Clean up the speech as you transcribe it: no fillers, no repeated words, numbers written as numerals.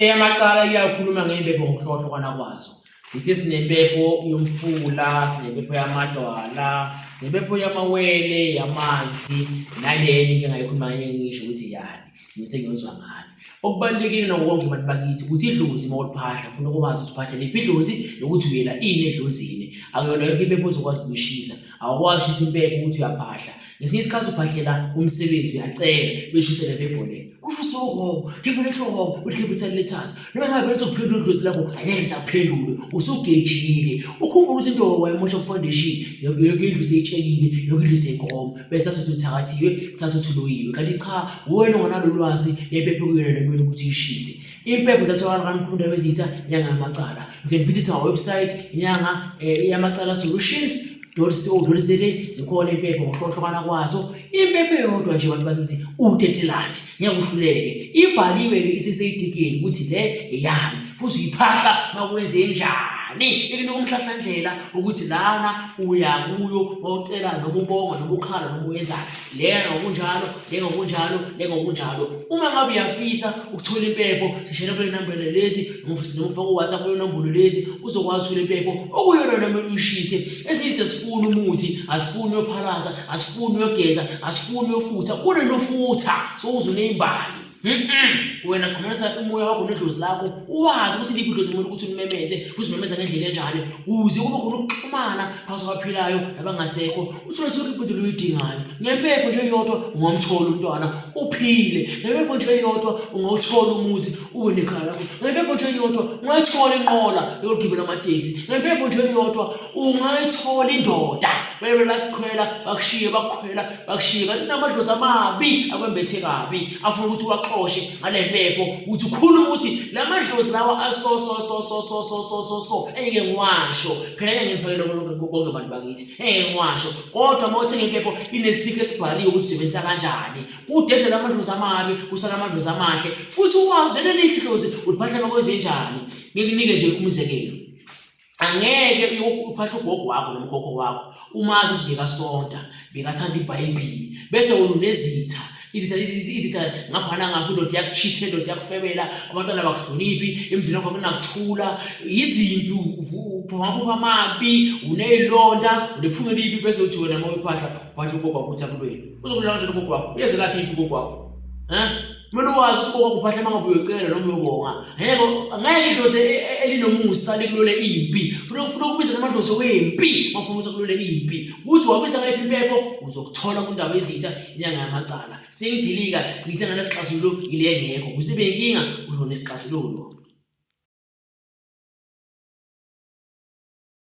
Eyamacala iyakhuluma ngempepho ngokuhlohlokana kwazo. Sinempepho yomfula, sinempepho yamadwala, nempepho yamawele, yamanzi, nale into engayikhuluma ngisho ukuthi yani, ngithe ngiyozwa ngani. Okubalulekile nokonke abantu bakithi ukuthi idlozi mawuliphahla ufuna ukwazi ukuthi uphahla lephi idlozi nokuthi uyela ini edlozini. Akuyona yonke impepho uzokwazi ukuyishisa. Awukwazi ukushisa impepho ukuthi uyaphahla. Ngesinye isikhathi uphahlela umsebenzi uyacela beshisele impepho le. Usuho, ngivele hlobo, uhlebutha lethazi. Noma ngabe bese ukuphendula idlozi lakho angeke lisaphendule. Usugejile. Ukhumbula ukuthi into wayemosha ku foundation, yonke indlu seyitshekile, yonke indlu seyigoma. Bese sathi uthakathiywe, sathi uthuloyiwe. Kanti cha, wena ngonalo lwazi yempepho kuyona lemele ukuthi ishise. Impepho zatholakala kaMkhulu Ndabezitha inyanga yamacala. You can visit our website inyanga yamacala solutions.co.za. zikhona impepho ngokuhlohlokana kwazo. Impepho eyodwa nje abantu bakithi uTetilandi ngeke uhluleke. Ibhaliwe ke iseseyidikeni ukuthi le eyani futhi uyiphahla makwenze njani. Ikunika umhlahlandlela ukuthi lana uya kuyo mawucela noma ubonga noma ukhala noma uyenzani. Le ngokunjalo, le ngokunjalo, le ngokunjalo. Uma ngabe uyafisa ukuthola impepho sishela kule number lezi noma ufaka uWhatsApp kule nombolo lezi uzokwazi ukuthola impepho okuyona noma uyishise. Ezinye izinto sifuna umuthi, asifuni uyophalaza, asifuni uyogeza, asifuni uyofutha, unenofutha so uzuneimbali. Wena khonisa umoya wakho nedlozi lakho uwazi ukuthi liphi idlozi umuntu ukuthi ulimemeze futhi umemeza ngendlela enjani ukuze kube khona ukuxhumana phakathi kwabaphilayo nabangasekho uthole zonke izinto uyidingayo. Ngempepho nje eyodwa ungomthola umntwana uphile. Ngempepho nje eyodwa ungawuthola umuzi ube nekhaya lakho. Ngempepho nje eyodwa ungayithola inqola yokugibela amateksi. Ngempepho nje eyodwa ungayithola indoda bebe lakukhwela bakushiye bakukhwela bakushiye. Kanti namadlozi amabi akwembethe kabi afuna ukuthi uwaxoshe ngale mpepho uthi ukhuluma ukuthi lamadlozi lawa so engeke ngiwasho phela ngeke ngiphakele konke abantu bakithi engeke ngiwasho. Kodwa mawuthenga impepho inestick esibhaliwe ukuthi usebenzisa kanjani. Udede lamadlozi amabi usala amadlozi amahle futhi uwazi leli lihle idlozi uliphahla makwenze njani. Ngikunike nje umzekelo. Angeke uphahla ugogo wakho noma ugogo wakho umazi ukuthi bekasonta bekathanda iBhayibheli bese unezitha izitha ngaphana ngapha indoda yakuchitha indoda yakufebela abantwana bakuhloniphi emzini wakho kunakuthula izimpi uphuma amabi unezilonda unephunga libi bese uthi wena mawuphahla uphahla ugogo wakho uthi akulweni uzokulala nje ugogo wakho uyeze laphi ugogo wakho Melo wazi ukuthi ugogo uphahla mangabe uyocela noma uyobonga ngeke idlozi elinomusa likulole impi ufuna ukubiza namadlozi wempi mafuna ukukulole impi uthi wabiza ngayiphi impepho uzokuthola kundaba ezitha inyanga yamacala sengidilika ngithe ngalesixazululo ile ngekho ukuthi ibe inkinga uzona isixazululo.